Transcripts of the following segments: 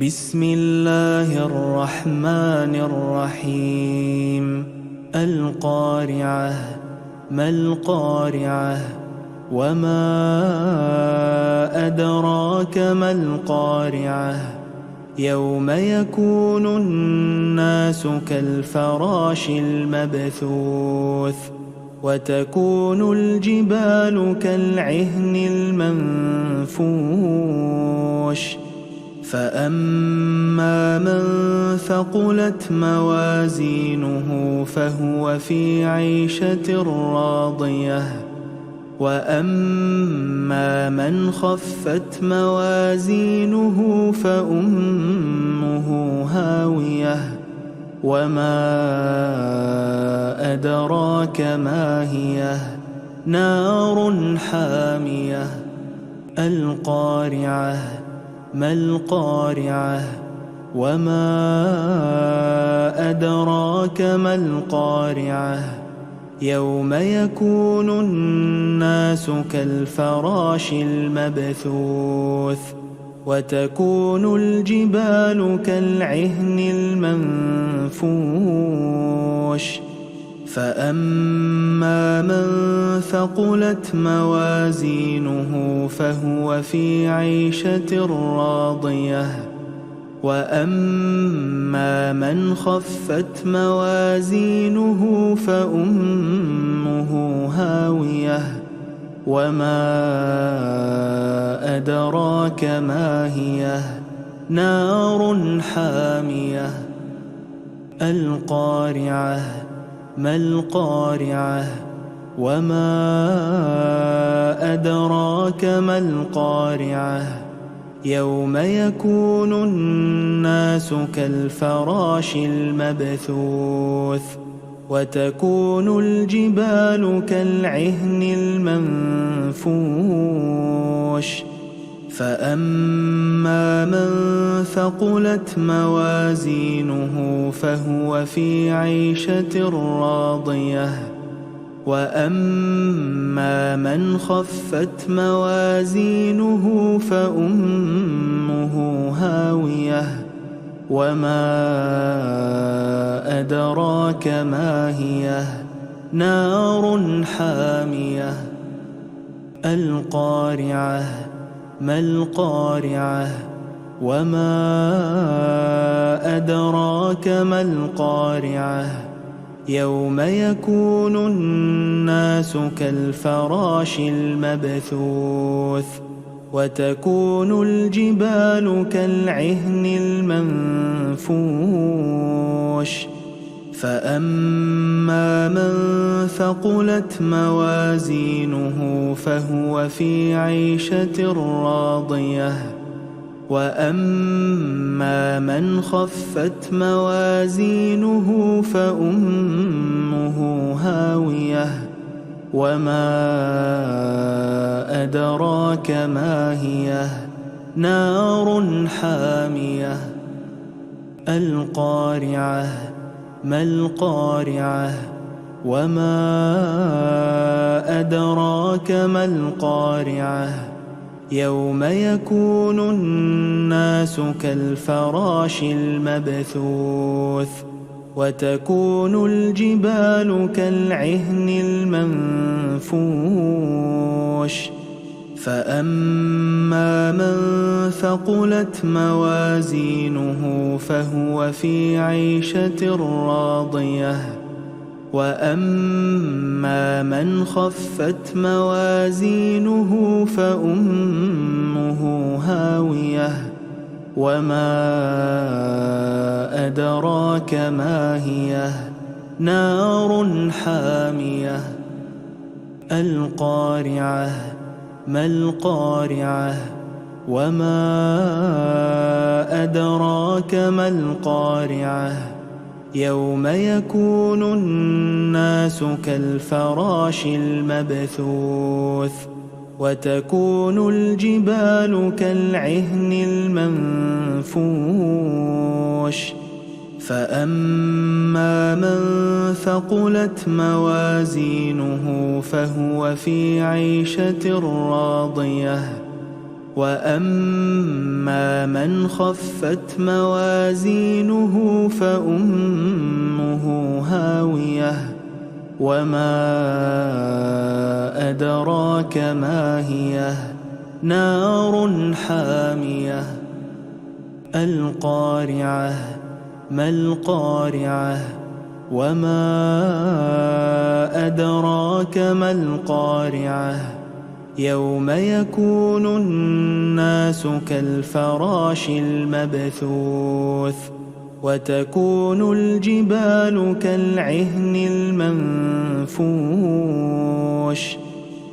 بسم الله الرحمن الرحيم. القارعة. ما القارعة؟ وما أدراك ما القارعة؟ يوم يكون الناس كالفراش المبثوث وتكون الجبال كالعهن المنفوش فأما من ثقلت موازينه فهو في عيشة راضية وأما من خفت موازينه فأمه هاوية وما أدراك ما هي نار حامية. القارعة. ما القارعة؟ وما أدراك ما القارعة؟ يوم يكون الناس كالفراش المبثوث وتكون الجبال كالعهن المنفوش فأما من ثقلت موازينه فهو في عيشة راضية وأما من خفت موازينه فأمه هاوية وما أدراك ما هي نار حامية. القارعة. ما القارعة؟ وما أدراك ما القارعة؟ يوم يكون الناس كالفراش المبثوث وتكون الجبال كالعهن المنفوش فأما من ثقلت موازينه فهو في عيشة راضية وأما من خفت موازينه فأمه هاوية وما أدراك ما هي نار حامية. القارعة. ما القارعة؟ وما أدراك ما القارعة؟ يوم يكون الناس كالفراش المبثوث وتكون الجبال كالعهن المنفوش فأما من ثقلت موازينه فهو في عيشة راضية وأما من خفت موازينه فأمه هاوية وما أدراك ما هي نار حامية. القارعة. ما القارعة؟ وما أدراك ما القارعة؟ يوم يكون الناس كالفراش المبثوث وتكون الجبال كالعهن المنفوش فأما من ثقلت موازينه فهو في عيشة راضية وأما من خفت موازينه فأمه هاوية وما أدراك ما هي نار حامية. القارعة. ما القارعة؟ وما أدراك ما القارعة؟ يوم يكون الناس كالفراش المبثوث وتكون الجبال كالعهن المنفوش فأما من ثقلت موازينه فهو في عيشة راضية وأما من خفت موازينه فأمه هاوية وما أدراك ما هي نار حامية القارعة ما القارعة وما أدراك ما القارعة يوم يكون الناس كالفراش المبثوث وتكون الجبال كالعهن المنفوش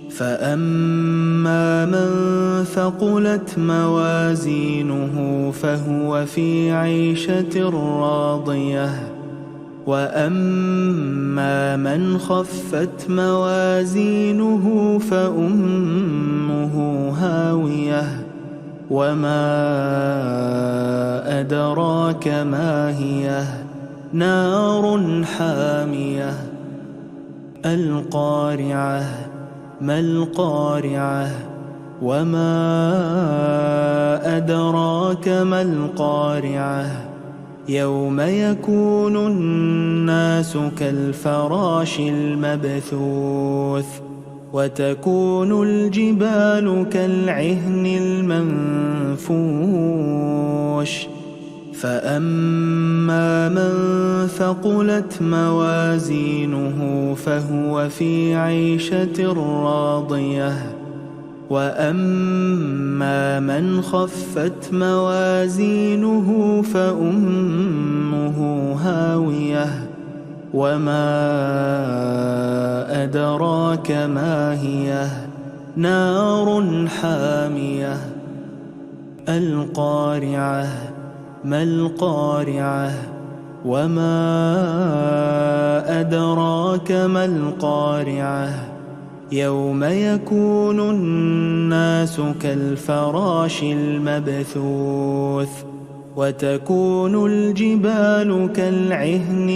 فأما من ثقلت موازينه فهو في عيشة راضية وأما من خفت موازينه فأمه هاوية وما أدراك ما هي نار حامية القارعة ما القارعة وما أدراك ما القارعة يوم يكون الناس كالفراش المبثوث وتكون الجبال كالعهن المنفوش فأما من ثقلت موازينه فهو في عيشة راضية وأما من خفت موازينه فأمه هاوية وما أدراك ما هي نار حامية القارعة ما القارعة وما أدراك ما القارعة يوم يكون الناس كالفراش المبثوث وتكون الجبال كالعهن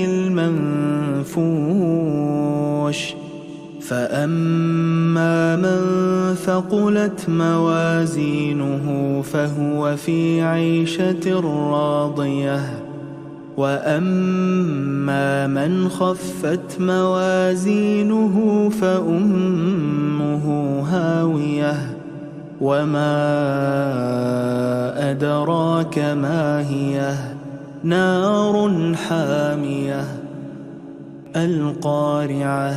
المنفوش فأما من ثقلت موازينه فهو في عيشة راضية وأما من خفت موازينه فأمه هاوية وما أدراك ما هي نار حامية القارعة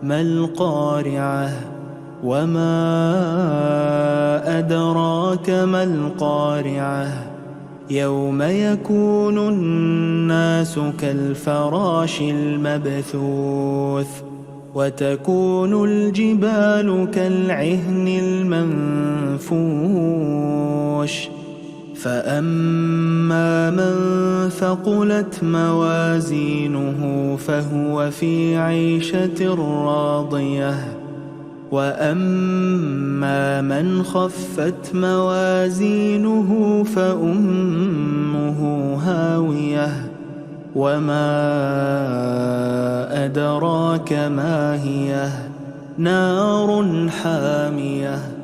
ما القارعة وما أدراك ما القارعة يوم يكون الناس كالفراش المبثوث وتكون الجبال كالعهن المنفوش فأما من ثقلت موازينه فهو في عيشة راضية وأما من خفت موازينه فأمه هاوية وما أدراك ما هي نار حامية